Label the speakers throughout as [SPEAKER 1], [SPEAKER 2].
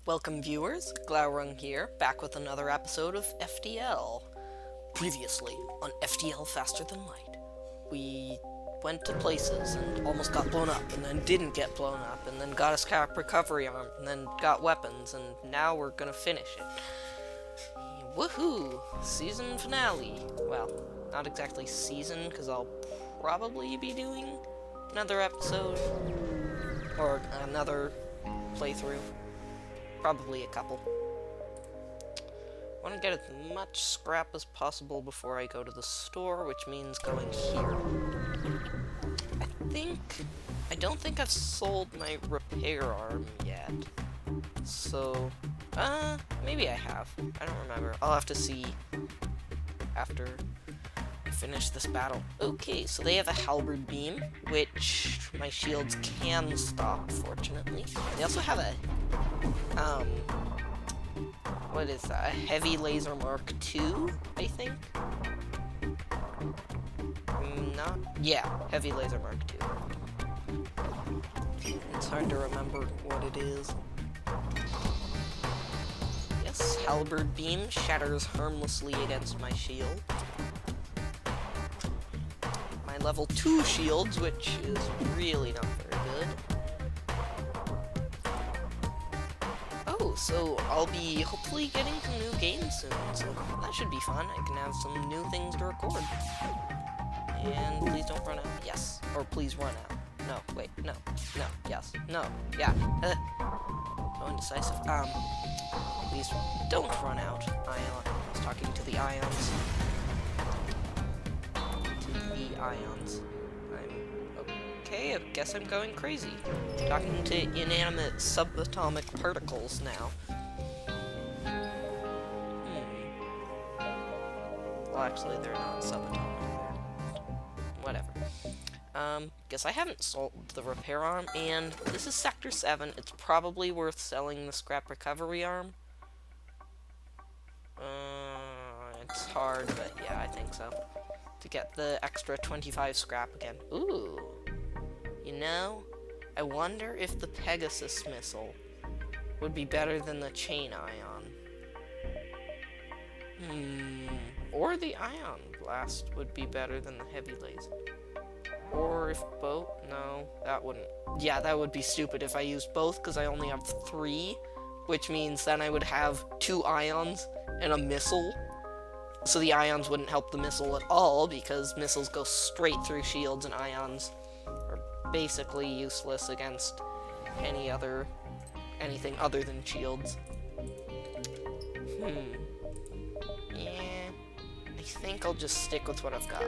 [SPEAKER 1] Welcome viewers, Glaurung here, back with another episode of FTL. Previously, on FTL Faster Than Light, we went to places and almost got blown up, and then didn't get blown up, and then got a scrap recovery arm, and then got weapons, and now we're gonna finish it. Woohoo! Season finale. Well, not exactly season, because I'll probably be doing another episode, or another playthrough. Probably a couple. I want to get as much scrap as possible before I go to the store, which means going here. I don't think I've sold my repair arm yet. So, maybe I have. I don't remember. I'll have to see after I finish this battle. Okay, so they have a halberd beam, which my shields can stop, fortunately. They also have a what is that? A heavy laser Mark II, I think? Not? Yeah, heavy laser Mark II. It's hard to remember what it is. Yes, halberd beam shatters harmlessly against my shield. My level 2 shields, which is really not very good. So I'll be hopefully getting some new games soon, so that should be fun. I can have some new things to record. And please don't run out. Yes. Or please run out. No, wait, no, yes, no, yeah. So indecisive. Please don't run out. I was talking to the ions. Okay, I guess I'm going crazy. Talking to inanimate subatomic particles now. Well, actually, they're not subatomic. Whatever. Guess I haven't sold the repair arm, and this is Sector 7. It's probably worth selling the scrap recovery arm. It's hard, but yeah, I think so. To get the extra 25 scrap again. Ooh. You know, I wonder if the Pegasus missile would be better than the chain ion. Or the ion blast would be better than the heavy laser. Or if both, no, that wouldn't. Yeah, that would be stupid if I used both, because I only have 3, which means then I would have 2 ions and a missile. So the ions wouldn't help the missile at all, because missiles go straight through shields and ions are basically useless against anything other than shields. Yeah, I think I'll just stick with what I've got.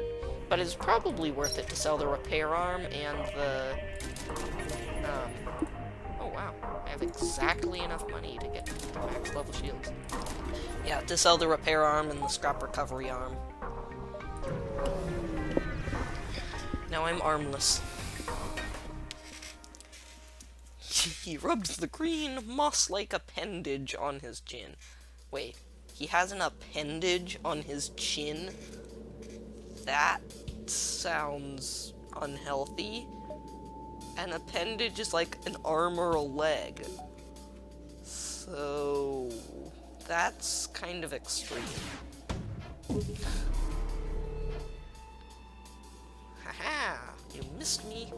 [SPEAKER 1] But it's probably worth it to sell the repair arm and the, oh wow, I have exactly enough money to get the max level shields. Yeah, to sell the repair arm and the scrap recovery arm. Now I'm armless. He rubs the green, moss-like appendage on his chin. Wait, he has an appendage on his chin? That sounds unhealthy. An appendage is like an arm or a leg. So that's kind of extreme. Haha, you missed me.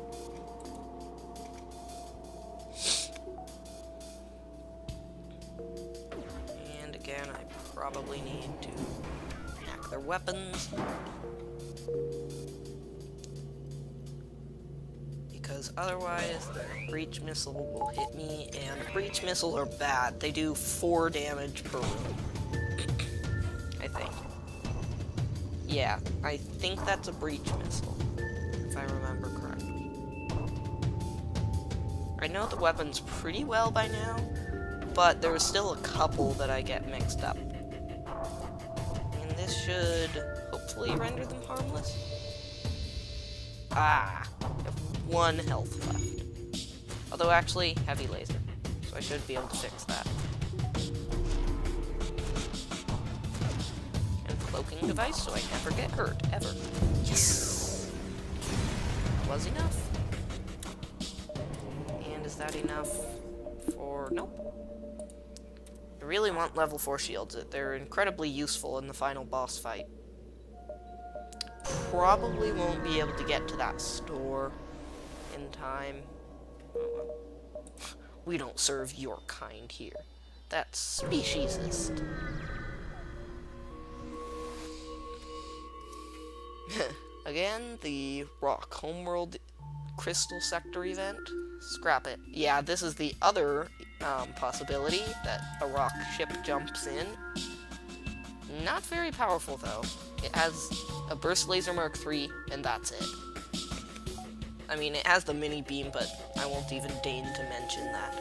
[SPEAKER 1] And again, I probably need to hack their weapons. Because otherwise, the breach missile will hit me, and breach missiles are bad. They do 4 damage per room. I think. Yeah, I think that's a breach missile, if I remember correctly. I know the weapons pretty well by now, but there's still a couple that I get mixed up. And this should hopefully render them harmless. Ah, I have 1 health left. Although actually, heavy laser, so I should be able to fix that. And cloaking device, so I never get hurt, ever. Yes! Was enough. And is that enough for... Nope. really want level 4 shields. They're incredibly useful in the final boss fight. Probably won't be able to get to that store in time. Oh, well. We don't serve your kind here. That's speciesist. Again, the Rock Homeworld Crystal Sector event. Scrap it. Yeah, this is the other possibility that a rock ship jumps in. Not very powerful, though. It has a Burst Laser Mark III, and that's it. I mean, it has the mini beam, but I won't even deign to mention that.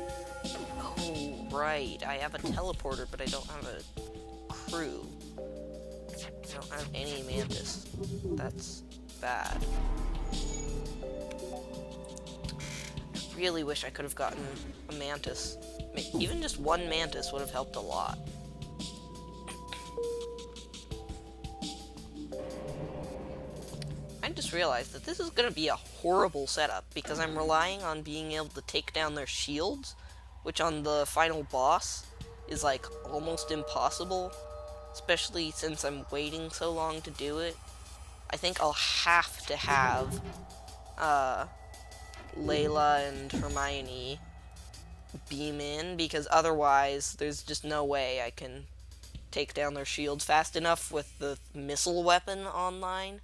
[SPEAKER 1] Oh, right. I have a teleporter, but I don't have a crew. I don't have any Mantis. That's bad. I really wish I could have gotten a Mantis. I mean, even just one Mantis would have helped a lot. I just realized that this is going to be a horrible setup because I'm relying on being able to take down their shields, which on the final boss is like almost impossible, especially since I'm waiting so long to do it. I think I'll have to have Layla and Hermione beam in, because otherwise there's just no way I can take down their shields fast enough with the missile weapon online.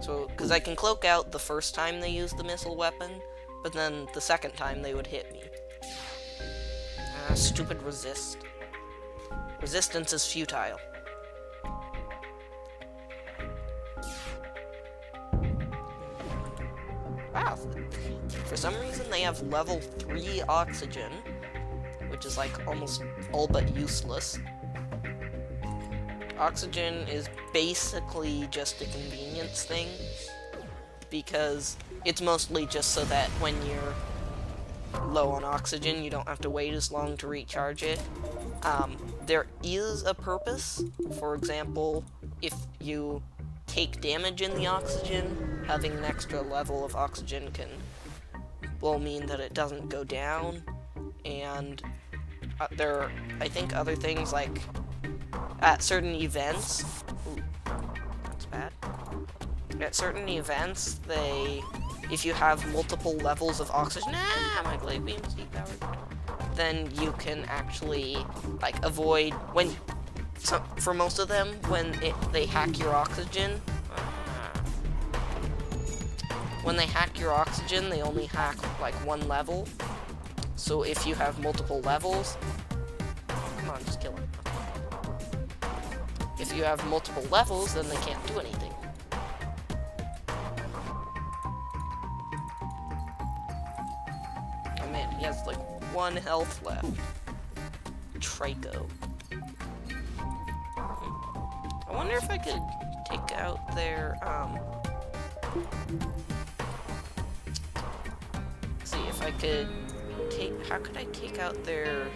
[SPEAKER 1] So, because I can cloak out the first time they use the missile weapon, but then the second time they would hit me. Stupid resist. Resistance is futile. Wow. For some reason they have level 3 oxygen, which is like almost all but useless. Oxygen is basically just a convenience thing, because it's mostly just so that when you're low on oxygen, you don't have to wait as long to recharge it. There is a purpose. For example, if you take damage in the oxygen, having an extra level of oxygen will mean that it doesn't go down. And there are, I think, other things like at certain events. Ooh, that's bad. At certain events, if you have multiple levels of oxygen, my glaive beam's depowered, then you can actually like avoid for most of them when they hack your oxygen. When they hack your oxygen, they only hack like one level. So if you have multiple levels, come on, just kill him. If you have multiple levels, then they can't do anything. Oh man, he has like 1 health left. Trico. I wonder if I could take out their, let's see if I could how could I take out their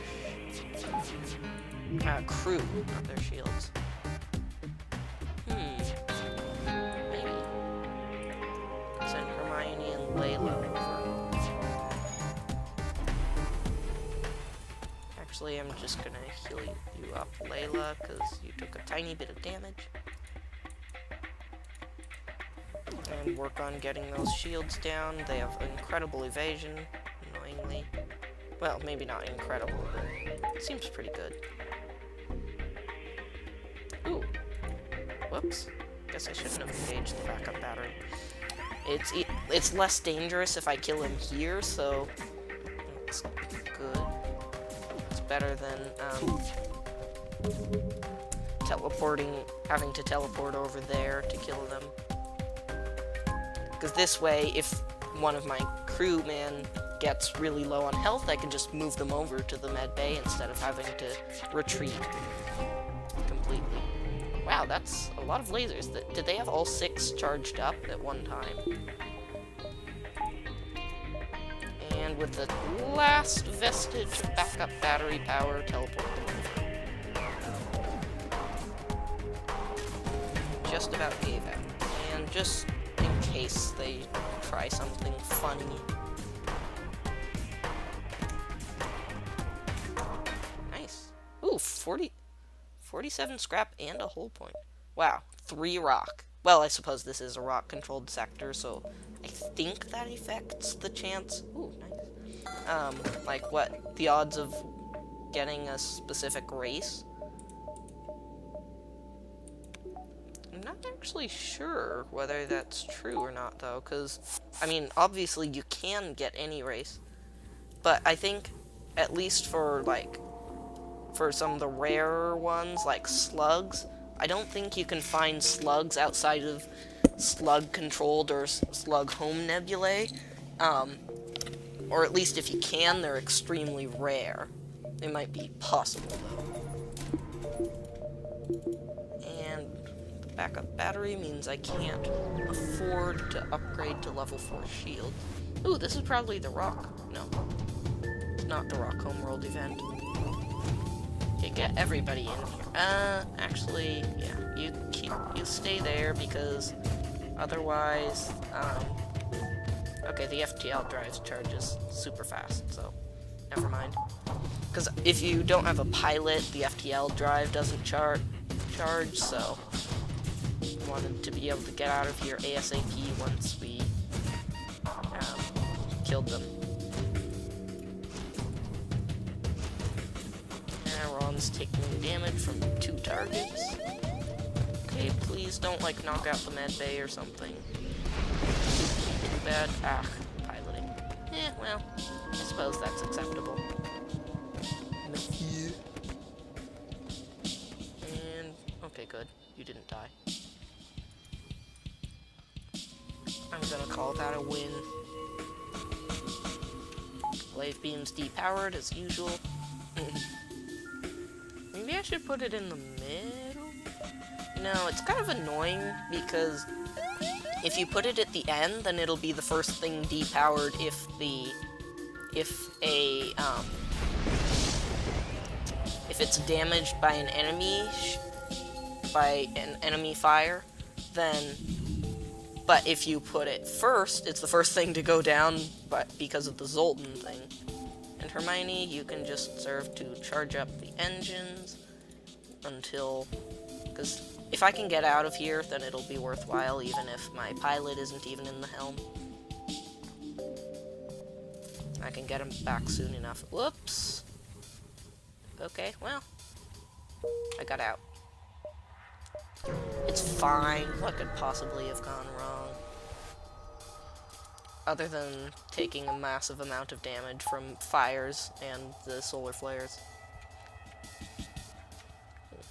[SPEAKER 1] crew, not their shields? Maybe. Send Hermione and Layla over. Actually, I'm just gonna heal you up, Layla, because you took a tiny bit of damage. And work on getting those shields down. They have incredible evasion, annoyingly. Well, maybe not incredible, but it seems pretty good. Ooh. Whoops. Guess I shouldn't have engaged the backup battery. It's less dangerous if I kill him here, so it's good. It's better than having to teleport over there to kill them. Because this way, if one of my crewmen gets really low on health, I can just move them over to the med bay instead of having to retreat completely. Wow, that's a lot of lasers. Did they have all 6 charged up at one time? And with the last vestige of backup battery power, teleport them over. Just about gave out. And just in case they try something funny. Ooh, 47 scrap and a hull point. Wow, 3 rock. Well, I suppose this is a rock-controlled sector, so I think that affects the chance. Ooh, nice. Like what? The odds of getting a specific race? I'm not actually sure whether that's true or not, though, because, I mean, obviously you can get any race, but I think, at least for, like, for some of the rarer ones, like slugs, I don't think you can find slugs outside of slug-controlled or slug-home nebulae, or at least if you can, they're extremely rare. They might be possible, though. And the backup battery means I can't afford to upgrade to level 4 shield. Ooh, this is probably the rock. No, it's not the rock homeworld event. Okay, get everybody in here. Actually, yeah, you stay there because otherwise, okay, the FTL drives charges super fast, so never mind. Because if you don't have a pilot, the FTL drive doesn't charge, so I wanted to be able to get out of here ASAP once we killed them. Ron's taking damage from 2 targets. Okay, please don't, like, knock out the med bay or something. Too bad. Ah, piloting. Well, I suppose that's acceptable. And, okay, good. You didn't die. I'm gonna call that a win. Wave beams depowered as usual. Maybe I should put it in the middle? No, it's kind of annoying because if you put it at the end, then it'll be the first thing depowered if it's damaged by an enemy, fire, then, but if you put it first, it's the first thing to go down, but because of the Zoltan thing. And Hermione, you can just serve to charge up the engines until, because if I can get out of here, then it'll be worthwhile, even if my pilot isn't even in the helm. I can get him back soon enough. Whoops. Okay, well, I got out. It's fine. What could possibly have gone wrong? Other than taking a massive amount of damage from fires and the solar flares.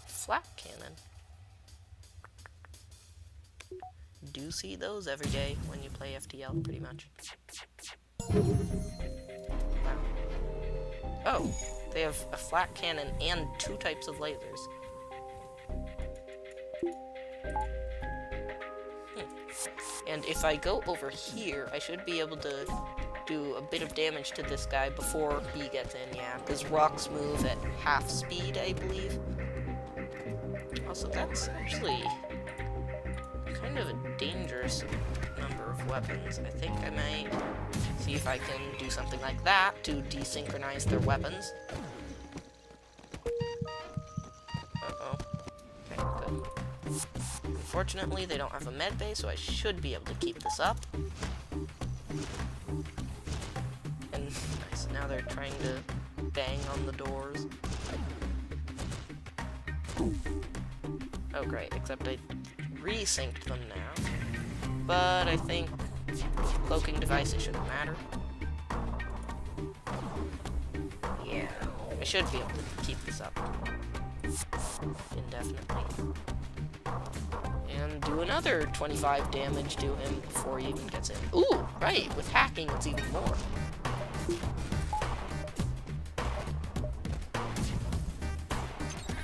[SPEAKER 1] Flak cannon. Do see those every day when you play FTL, pretty much. Oh, they have a flak cannon and 2 types of lasers. And if I go over here, I should be able to do a bit of damage to this guy before he gets in, yeah, because rocks move at half speed, I believe. Also, that's actually kind of a dangerous number of weapons. I think I might see if I can do something like that to desynchronize their weapons. Uh-oh. Okay, good. Unfortunately, they don't have a med bay, so I should be able to keep this up. And nice, now they're trying to bang on the doors. Oh great, except I resynced them now. But I think cloaking device, it shouldn't matter. Yeah, I should be able to keep this up indefinitely. And do another 25 damage to him before he even gets in. Ooh, right, with hacking it's even more.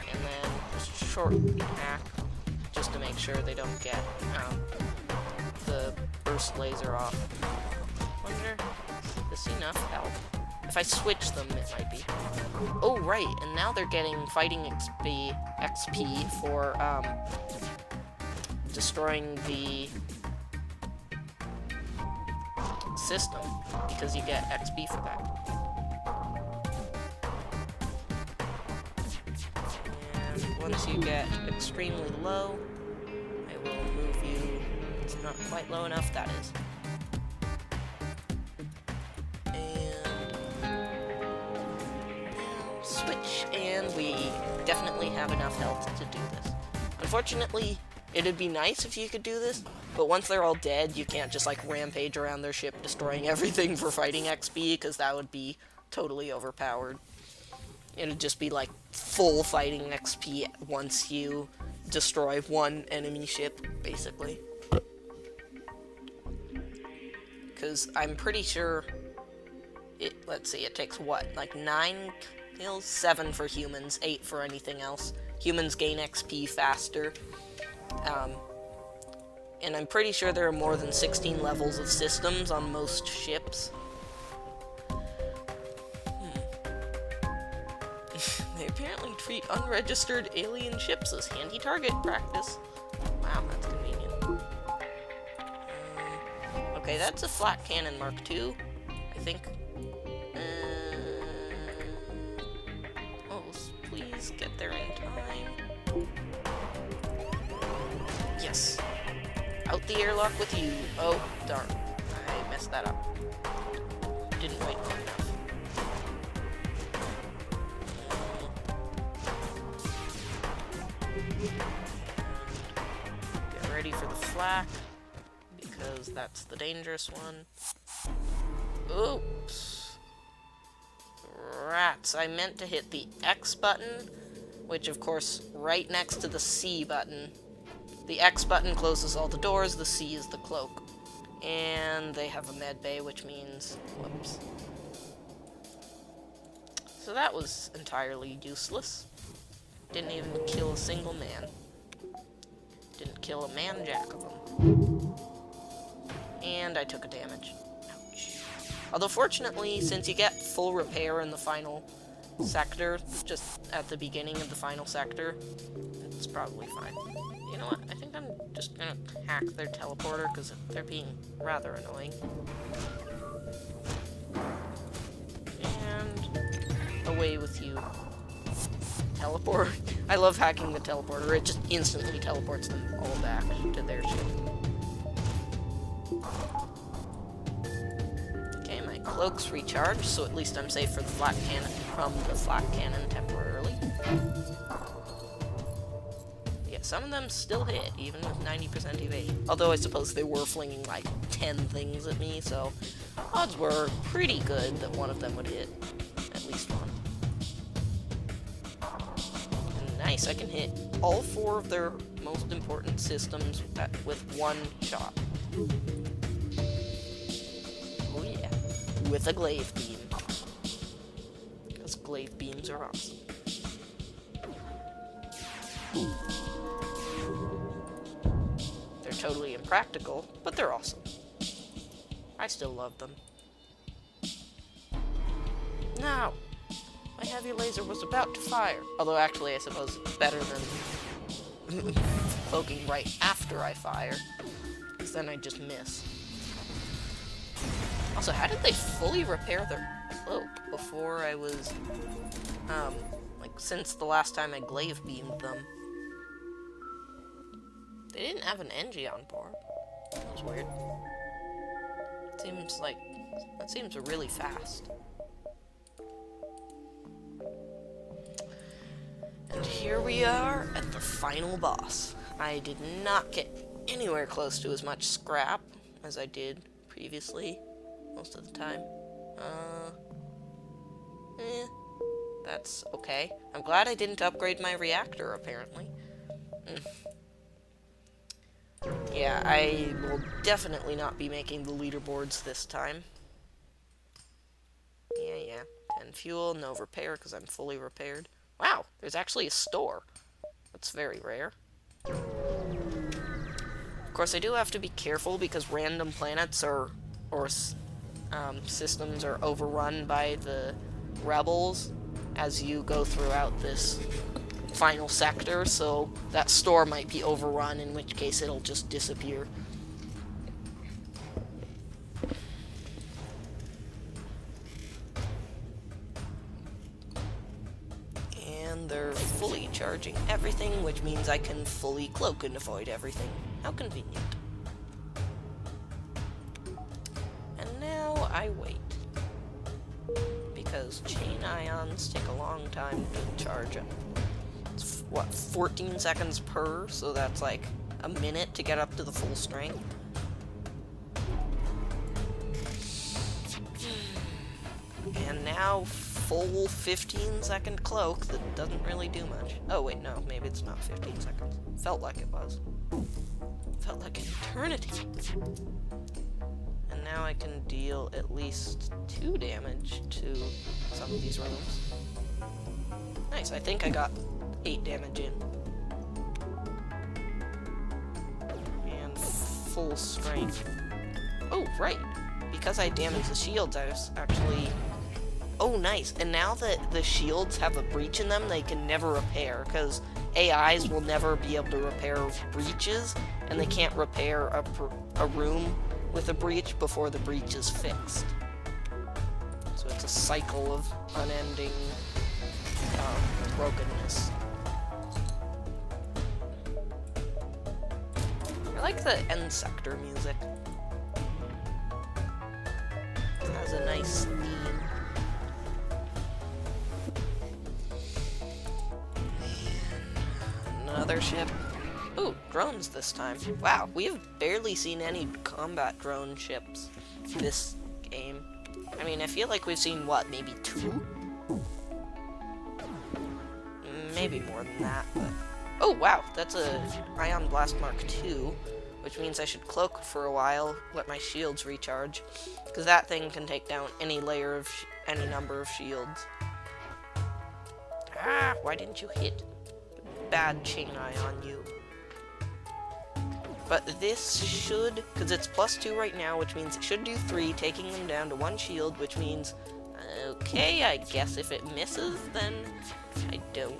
[SPEAKER 1] And then just shortly hack, just to make sure they don't get the burst laser off. Wonder, is this enough help? If I switch them, it might be. Oh, right, and now they're getting fighting XP for, destroying the system, because you get XP for that. once you get extremely low, I will move you. It's not quite low enough, that is. And now switch, and we definitely have enough health to do this. Unfortunately, it'd be nice if you could do this, but once they're all dead, you can't just like rampage around their ship destroying everything for fighting XP, because that would be totally overpowered. It'd just be like full fighting XP once you destroy one enemy ship, basically. Because I'm pretty sure let's see, it takes what? Like 9 kills? 7 for humans, 8 for anything else. Humans gain XP faster. And I'm pretty sure there are more than 16 levels of systems on most ships. They apparently treat unregistered alien ships as handy target practice. Wow, that's convenient. Okay, that's a flat cannon Mark II, I think. Oh, please get there in time. Yes. Out the airlock with you. Oh, darn. I messed that up. Didn't wait long enough. Get ready for the flak, because that's the dangerous one. Oops. Rats, I meant to hit the X button, which of course, right next to the C button. The X button closes all the doors, the C is the cloak. And they have a med bay, which means... whoops. So that was entirely useless. Didn't even kill a single man. Didn't kill a man jack of them. And I took a damage. Ouch. Although fortunately, since you get full repair in the final sector, just at the beginning of the final sector, it's probably fine. You know what? I think I'm just gonna hack their teleporter because they're being rather annoying. And away with you. Teleport. I love hacking the teleporter. It just instantly teleports them all back to their ship. Okay, my cloak's recharged, so at least I'm safe for the flak cannon from the flak cannon temporarily. Yeah, some of them still hit, even with 90% evasion. Although I suppose they were flinging like 10 things at me, so odds were pretty good that one of them would hit. At least one. And nice, I can hit all 4 of their most important systems with one shot. Oh yeah. With a glaive beam. Because glaive beams are awesome. They're totally impractical, but they're awesome. I still love them. Now, my heavy laser was about to fire. Although actually I suppose it's better than poking right after I fire, because then I just miss. Also, how did they fully repair their cloak before I was, like, since the last time I glaive beamed them? They didn't have an NG on board. That was weird. Seems like, that seems really fast. And here we are at the final boss. I did not get anywhere close to as much scrap as I did previously, most of the time. That's okay. I'm glad I didn't upgrade my reactor, apparently. Yeah, I will definitely not be making the leaderboards this time. Yeah. 10 fuel, no repair because I'm fully repaired. Wow, there's actually a store. That's very rare. Of course, I do have to be careful because random planets or systems are overrun by the rebels as you go throughout this final sector, so that store might be overrun, in which case it'll just disappear. And and they're fully charging everything, which means I can fully cloak and avoid everything. How convenient. And now I wait. Because chain ions take a long time to charge up. It's, what, 14 seconds per? So that's like a minute to get up to the full strength. And now, full 15-second cloak that doesn't really do much. Oh wait, no, maybe it's not 15 seconds. Felt like it was. Felt like an eternity. And now I can deal at least 2 damage to some of these rooms. Nice, I think I got 8 damage in. And full strength. Oh, right. Because I damaged the shields, I was actually... Oh, nice. And now that the shields have a breach in them, they can never repair, because AIs will never be able to repair breaches, and they can't repair a room with a breach before the breach is fixed. So it's a cycle of unending brokenness. I like the end sector music. It has a nice theme. Another ship. Ooh, drones this time. Wow, we have barely seen any combat drone ships this game. I mean, I feel like we've seen, what, maybe 2? Maybe more than that, but... Oh, wow, that's a Ion Blast Mark II, which means I should cloak for a while, let my shields recharge, because that thing can take down any layer of any number of shields. Ah, why didn't you hit? Bad chain eye on you. But this should, because it's +2 right now, which means it should do 3, taking them down to 1 shield, which means, okay, I guess if it misses, then I don't.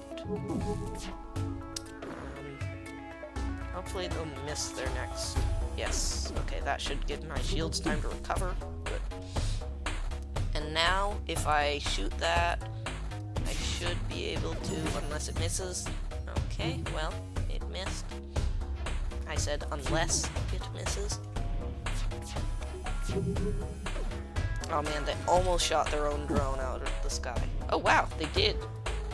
[SPEAKER 1] Hopefully they'll miss their next. Yes, okay, that should give my shields time to recover. Good. And now, if I shoot that, I should be able to, unless it misses. Okay, well, it missed. I said unless it misses. Oh man, they almost shot their own drone out of the sky. Oh wow, they did.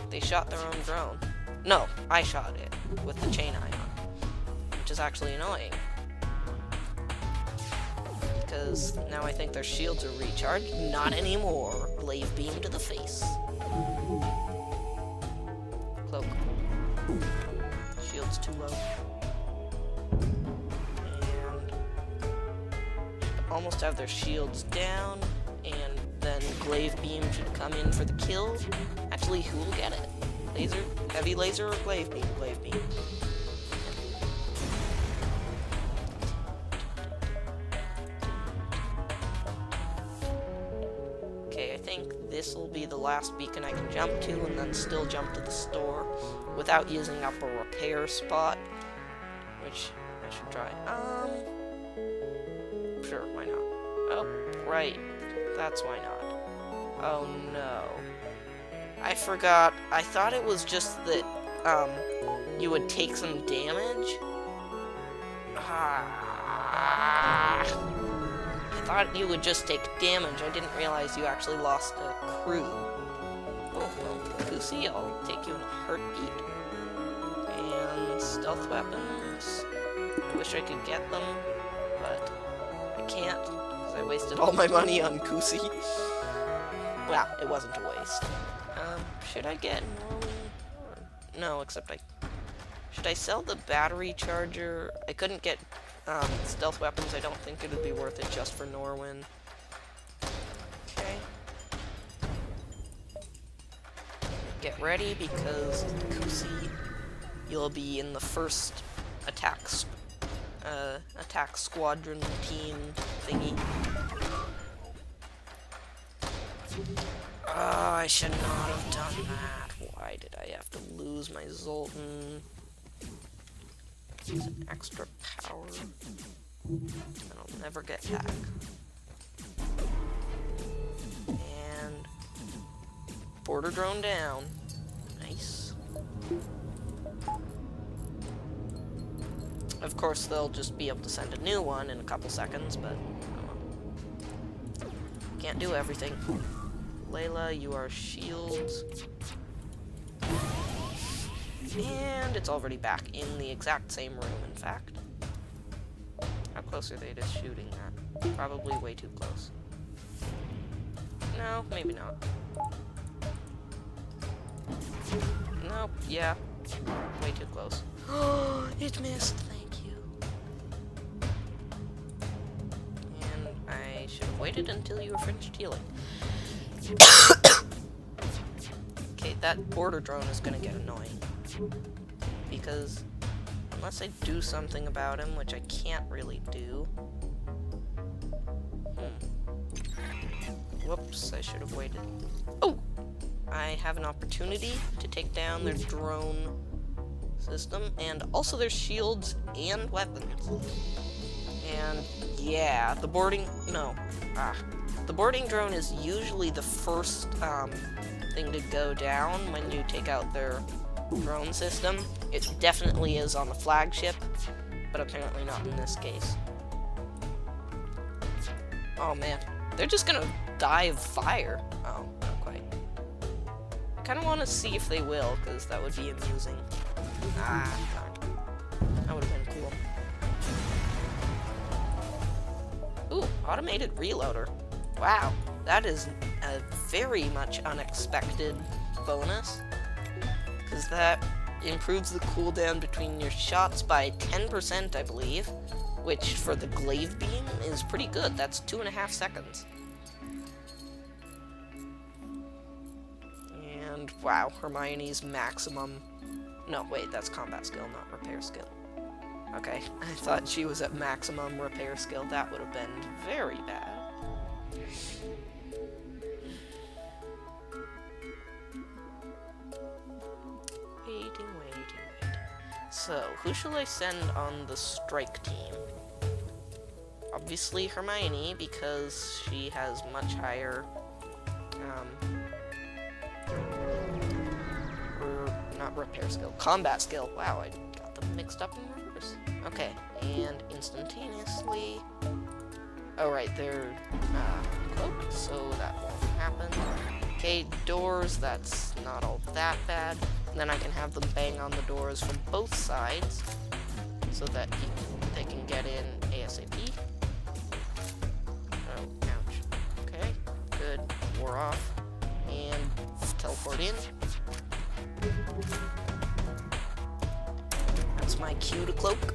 [SPEAKER 1] They shot their own drone. No, I shot it with the chain ion, which is actually annoying. Because now I think their shields are recharged. Not anymore. Glaive beam to the face. Cloak. Shield's too low. And almost have their shields down, and then glaive beam should come in for the kill. Actually, who will get it? Laser? Heavy laser or glaive beam? Glaive beam. Okay, I think this will be the last beacon I can jump to, and then still jump to the store without using up a repair spot, which I should try. Sure, why not? Oh, right. That's why not. Oh no. I forgot. I thought it was just that, you would take some damage. I thought you would just take damage. I didn't realize you actually lost a crew. Oh, well, Kusi, I'll take you in a heartbeat. And stealth weapons. I wish I could get them, but I can't, because I wasted all my money on Kusi. Well, it wasn't a waste. Should I get Norwin? No, except should I sell the battery charger? I couldn't get stealth weapons. I don't think it would be worth it just for Norwin. Okay. Get ready, because Kusi, you'll be in the first attack squadron team thingy. Oh, I should not have done that. Why did I have to lose my Zoltan? It's an extra power that I'll never get back. And border drone down. Nice. Of course, they'll just be able to send a new one in a couple seconds, but can't do everything. Layla, you are shields. And it's already back in the exact same room, in fact. How close are they to shooting that? Probably way too close. No, maybe not. Nope, yeah. Way too close. Oh, it missed, thank you. And I should have waited until you were finished healing. Okay, that border drone is gonna get annoying. Because unless I do something about him, which I can't really do. Whoops, I should have waited. Oh! I have an opportunity to take down their drone system, and also their shields and weapons. And yeah, the boarding drone is usually the first thing to go down when you take out their drone system. It definitely is on the flagship, but apparently not in this case. Oh man, they're just gonna die of fire. Oh, not quite. I kind of want to see if they will, because that would be amusing. Ah, darn. That would have been cool. Ooh, automated reloader. Wow, that is a very much unexpected bonus, because that improves the cooldown between your shots by 10%, I believe, which for the glaive beam is pretty good. That's 2.5 seconds. And wow, Hermione's maximum... No, wait, that's combat skill, not repair skill. Okay, I thought she was at maximum repair skill. That would have been very bad. Waiting. So, who shall I send on the strike team? Obviously Hermione, because she has much higher, not repair skill, combat skill. Wow, I got them mixed up in reverse. Okay, and instantaneously... Oh right, they're cloaked, so that won't happen. Okay, doors, that's not all that bad. And then I can have them bang on the doors from both sides, so that they can get in ASAP. Oh, ouch. Okay, good. We're off. And teleport in. That's my cue to cloak.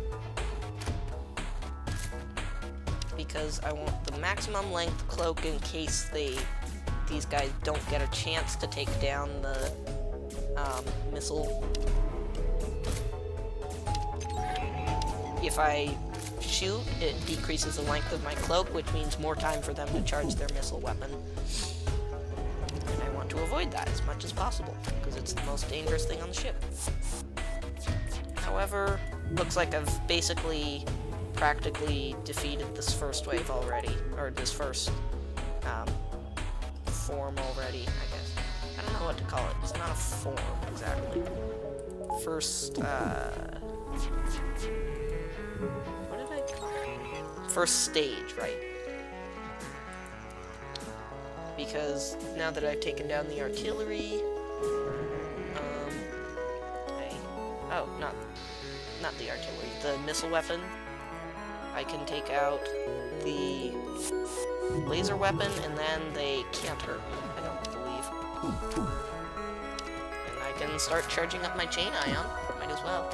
[SPEAKER 1] Because I want the maximum length cloak in case these guys don't get a chance to take down the missile. If I shoot, it decreases the length of my cloak, which means more time for them to charge their missile weapon. And I want to avoid that as much as possible, because it's the most dangerous thing on the ship. However, looks like I've basically practically defeated this first wave already, or this first form already, I guess. I don't know what to call it. It's not a form, exactly. First, what did I call it? First stage, right. Because now that I've taken down the artillery, not the artillery, the missile weapon, I can take out the laser weapon, and then they can't hurt me, I don't believe. And I can start charging up my chain ion. Might as well.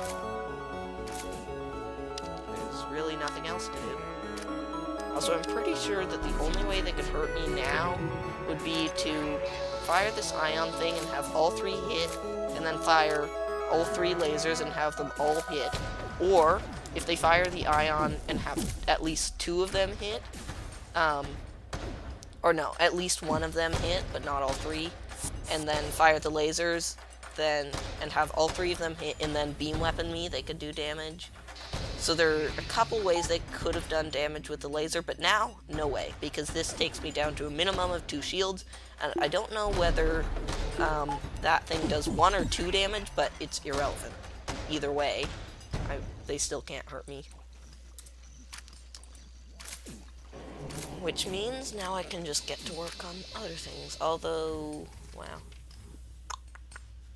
[SPEAKER 1] There's really nothing else to do. Also, I'm pretty sure that the only way they could hurt me now would be to fire this ion thing and have all three hit, and then fire all three lasers and have them all hit. Or, if they fire the ion and have at least 2 of them hit, or no, at least 1 of them hit, but not all 3, and then fire the lasers, and have all 3 of them hit, and then beam weapon me, they could do damage. So there are a couple ways they could have done damage with the laser, but now, no way, because this takes me down to a minimum of 2 shields. And I don't know whether that thing does 1 or 2 damage, but it's irrelevant. Either way, they still can't hurt me. Which means now I can just get to work on other things. Although, wow.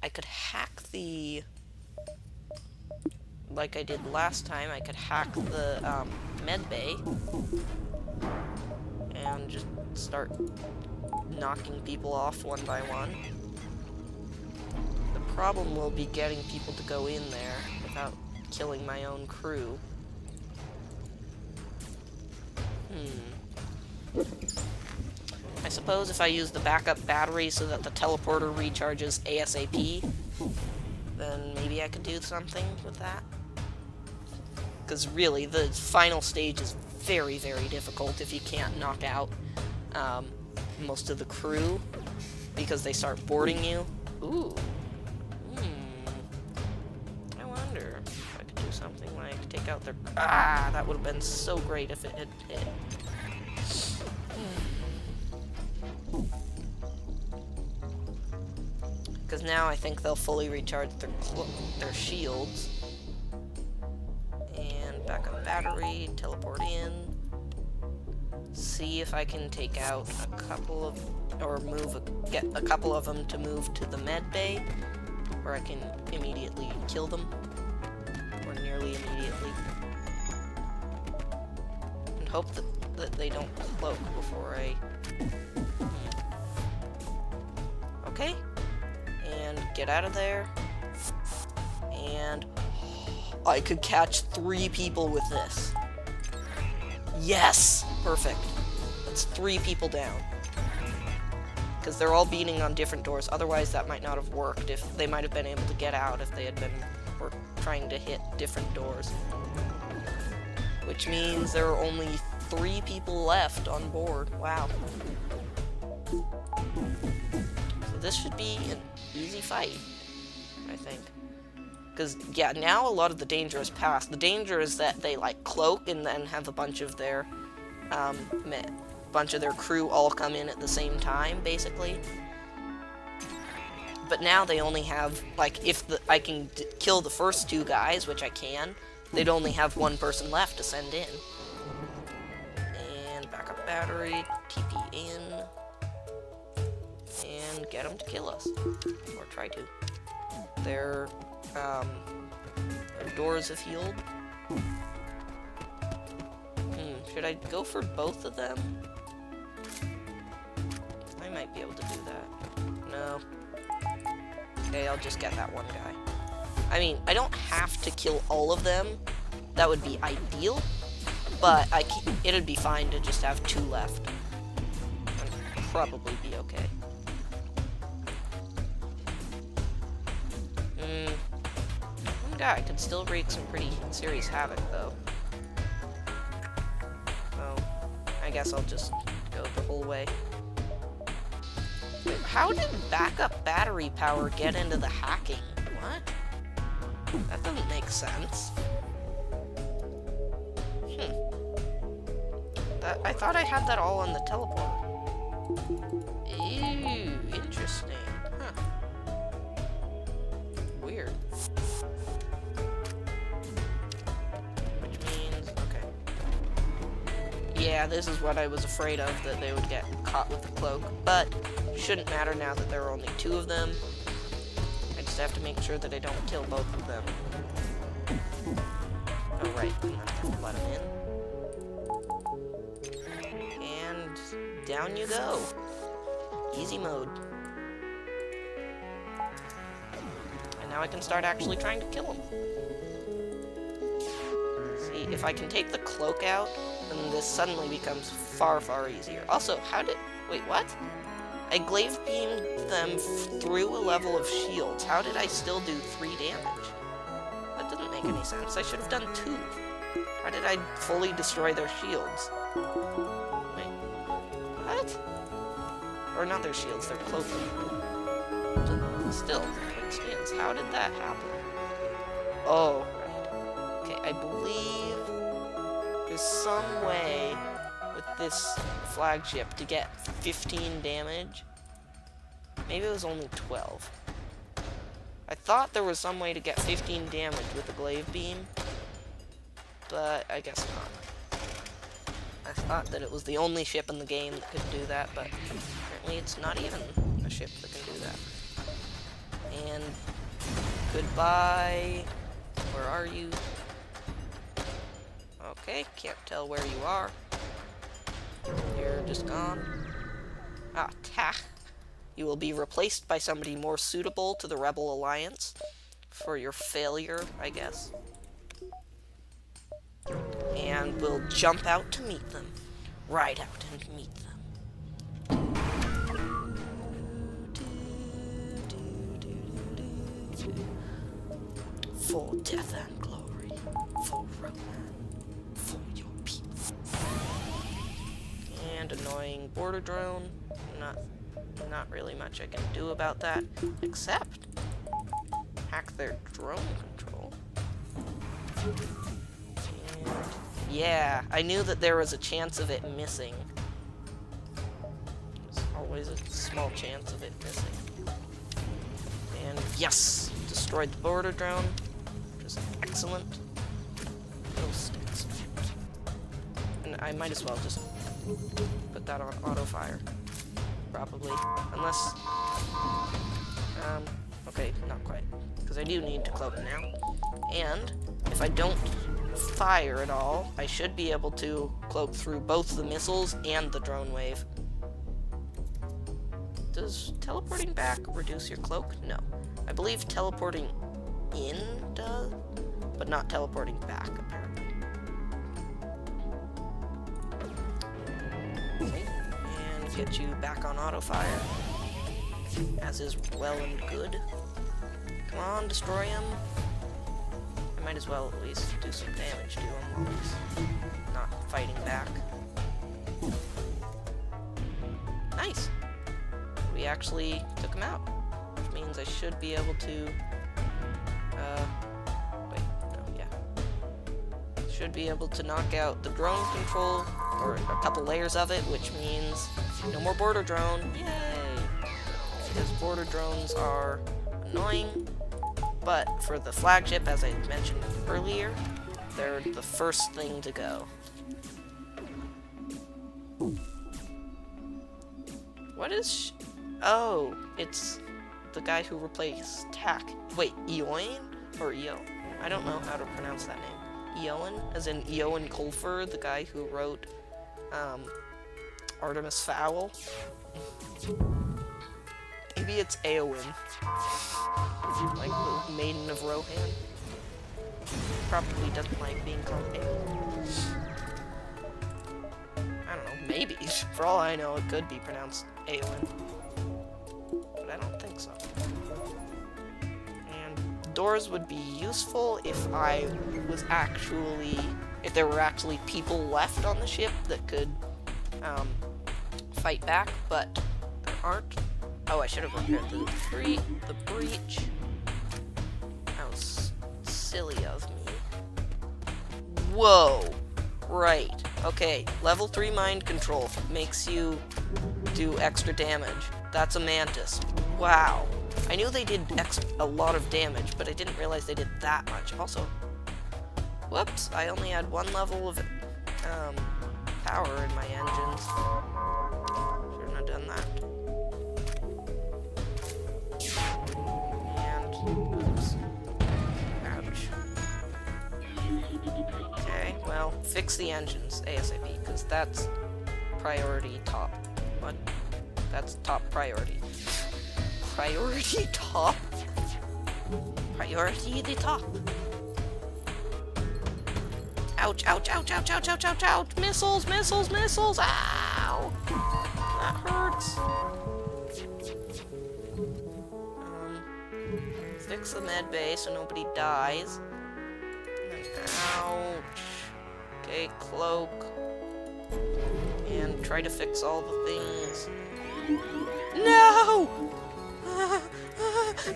[SPEAKER 1] I could hack the... Like I did last time, I could hack the med bay and just start knocking people off one by one. The problem will be getting people to go in there without killing my own crew. I suppose if I use the backup battery so that the teleporter recharges ASAP, then maybe I could do something with that. Because really, the final stage is very, very difficult if you can't knock out most of the crew, because they start boarding you. Ooh. I wonder if I could do something like take out their... Ah, that would have been so great if it had hit. Because now I think they'll fully recharge their shields. And backup battery, teleport in. See if I can take out a couple of, or get a couple of them to move to the med bay, where I can immediately kill them, or nearly immediately. And hope that they don't cloak before I... Okay. And get out of there. And I could catch 3 people with this. Yes! Perfect. That's 3 people down. Because they're all beating on different doors. Otherwise, that might not have worked. If they might have been able to get out if they had been trying to hit different doors. Which means there are only 3 people left on board. Wow. So this should be an easy fight, I think. Because, yeah, now a lot of the danger is past. The danger is that they, like, cloak and then have a bunch of their crew all come in at the same time, basically. But now they only have, like, if I can kill the first 2 guys, which I can, they'd only have 1 person left to send in. And backup battery, TP in, and get them to kill us. Or try to. Their doors have healed. Should I go for both of them? I might be able to do that. No. Okay, I'll just get that one guy. I mean, I don't have to kill all of them. That would be ideal. But it'd be fine to just have 2 left. I'd probably be okay. One guy could still wreak some pretty serious havoc, though. So, I guess I'll just go the whole way. Wait, how did backup battery power get into the hacking? What? That doesn't make sense. I thought I had that all on the teleporter. Ew, interesting. Huh. Weird. Which means, okay. Yeah, this is what I was afraid of, that they would get caught with the cloak, but shouldn't matter now that there are only 2 of them. I just have to make sure that I don't kill both of them. Oh, right, and then I have to let them in. And down you go. Easy mode. And now I can start actually trying to kill him. See, if I can take the cloak out, then this suddenly becomes far, far easier. Also, wait, what? I glaive beamed them through a level of shields. How did I still do 3 damage? That doesn't make any sense. I should have done 2. How did I fully destroy their shields? Wait, what? Or not their shields, their cloaking. Still, quick skins. How did that happen? Oh, right. Okay, I believe there's some way with this flagship to get 15 damage Maybe it was only 12. I thought there was some way to get 15 damage with a glaive beam, but I guess not. I thought that it was the only ship in the game that could do that, but apparently it's not even a ship that can do that. And goodbye. Where are you? Okay, can't tell where you are. You're just gone. Ah, tach. You will be replaced by somebody more suitable to the Rebel Alliance for your failure, I guess. And we'll jump out to meet them. Ride out and meet them. For death and glory, for Roman, for your people. And annoying border drone. Not really much I can do about that, except hack their drone control. And yeah, I knew that there was a chance of it missing. There's always a small chance of it missing. And yes, destroyed the border drone, which is excellent. Little sticks. And I might as well just put that on auto fire. Probably. Unless... okay, not quite. Because I do need to cloak now. And if I don't fire at all, I should be able to cloak through both the missiles and the drone wave. Does teleporting back reduce your cloak? No. I believe teleporting in does, but not teleporting back, apparently. Okay. And get you back on auto fire, as is well and good. Come on, destroy him. I might as well at least do some damage to him while he's not fighting back. Nice! We actually took him out, which means I should be able to, wait, no, yeah. Should be able to knock out the drone control, or a couple layers of it, which means no more border drone. Yay! Because border drones are annoying, but for the flagship, as I mentioned earlier, they're the first thing to go. What is... oh, it's the guy who replaced Tack. Wait, Eoin? Or Eo? I don't know how to pronounce that name. Eoin? As in Eoin Colfer, the guy who wrote, Artemis Fowl? Maybe it's Eowyn. Like the Maiden of Rohan. Probably doesn't like being called Eowyn. I don't know, maybe. For all I know, it could be pronounced Eowyn. But I don't think so. And doors would be useful if if there were actually people left on the ship that could fight back, but there aren't. Oh, I should have repaired the breach. That was silly of me. Whoa! Right. Okay, level 3 mind control makes you do extra damage. That's a mantis. Wow. I knew they did a lot of damage, but I didn't realize they did that much. Also, whoops, I only had one level of power in my engines. Shouldn't have done that. And, oops. Ouch. Okay, well, fix the engines ASAP, because that's priority top. What? That's top priority. Priority top? Priority the top. Ouch, ouch, ouch, ouch, ouch, ouch, ouch, ouch! Missiles, missiles, missiles! Ow! That hurts. Fix the med bay so nobody dies. And then, ouch. Okay, cloak. And try to fix all the things. No!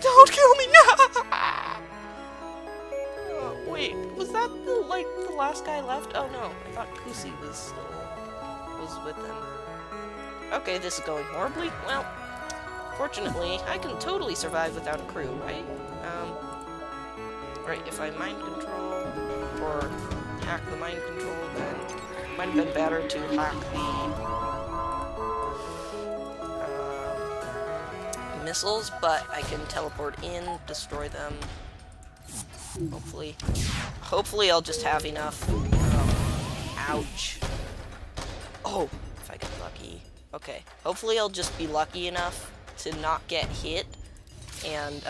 [SPEAKER 1] Don't kill me! No! Wait, was that the last guy left? Oh no, I thought Pussy was with him. Okay, this is going horribly. Well, Fortunately, I can totally survive without a crew, right? Right, if I mind control, or hack the mind control, then it might have been better to hack the missiles, but I can teleport in, destroy them, hopefully. Hopefully I'll just have enough. Ouch. Oh, if I get lucky. Okay, hopefully I'll just be lucky enough to not get hit, and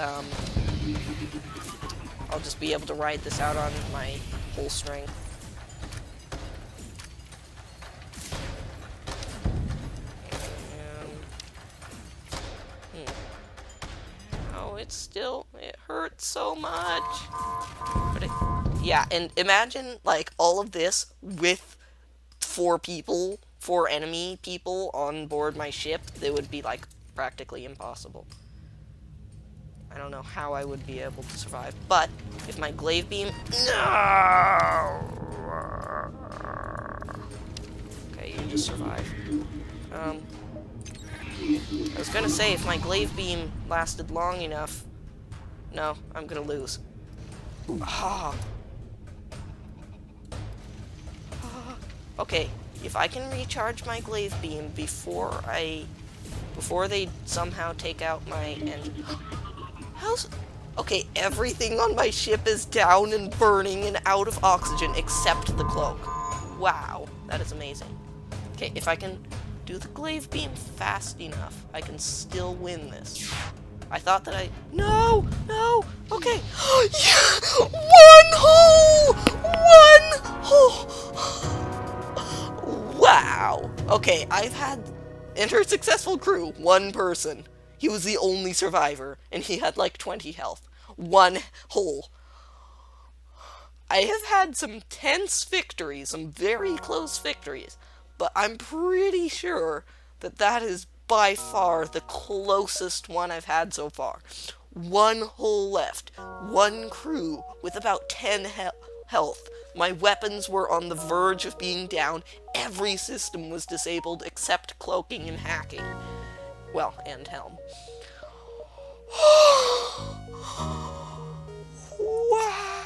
[SPEAKER 1] I'll just be able to ride this out on my whole strength. Oh, it hurts so much. But yeah, and imagine, like, all of this with 4 enemy people on board my ship. They would be, like, practically impossible. I don't know how I would be able to survive, but if my glaive beam... No! Okay, you just survive. I was gonna say, if my glaive beam lasted long enough... No, I'm gonna lose. Ah. Okay, if I can recharge my glaive beam before they somehow take out my engine... Okay, everything on my ship is down and burning and out of oxygen except the cloak. Wow, that is amazing. Okay, if I can do the glaive beam fast enough, I can still win this. I thought that No! No! Okay! Yeah! 1 hole! 1 hole! Wow! Okay, I've had enter successful crew, 1 person. He was the only survivor, and he had like 20 health. 1 hole. I have had some tense victories, some very close victories, but I'm pretty sure that that is by far the closest one I've had so far. 1 hole left. 1 crew with about 10 health. My weapons were on the verge of being down. Every system was disabled except cloaking and hacking. Well, and helm. Wow!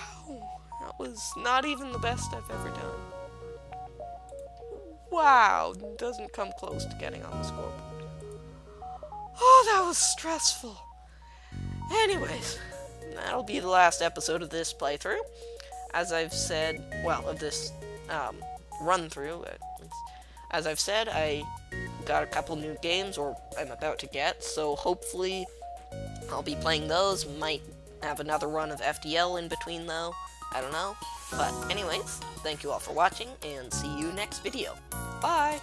[SPEAKER 1] That was not even the best I've ever done. Wow! Doesn't come close to getting on the scoreboard. Oh, that was stressful. Anyways, that'll be the last episode of this playthrough. As I've said, well, of this run-through. As I've said, I got a couple new games, or I'm about to get, so hopefully I'll be playing those. Might have another run of FTL in between, though. I don't know. But anyways, thank you all for watching, and see you next video. Bye!